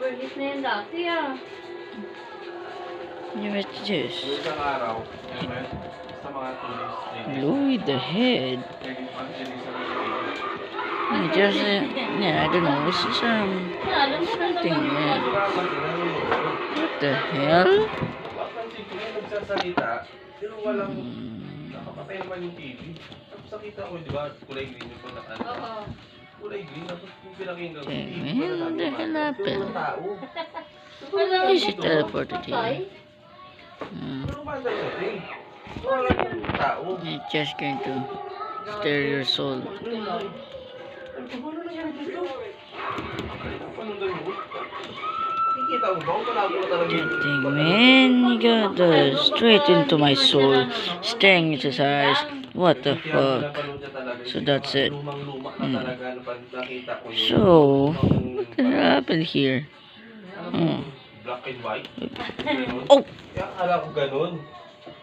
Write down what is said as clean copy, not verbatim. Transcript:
Overheat na yan dati ah. What's this? Isang araw, sa mga tourist, Louis the Head. Just, yeah, I don't know. This is something, man. What the hell? Papansin ko yung nagsasalita, pero walang nakapatay naman yung TV. Tapos nakita ko, di ba, kulay green yung pagkakan. Oo. Kulay green, tapos yung pinakinggan ko, Okay, TV. man, what the hell happened? Walang tao. Is it teleported here? Pero ba tayo sa thing? Walang tao. It's just going to stir your soul. Ano nangyari dito? Paano daw mo? Nakikita mo ba? Wala ko talaga yung... Dang, man, you got straight into my soul, staring into his eyes. What the fuck? So that's it. So, what the hell happened here? Black and white? Oh! Kaya akala ko ganun.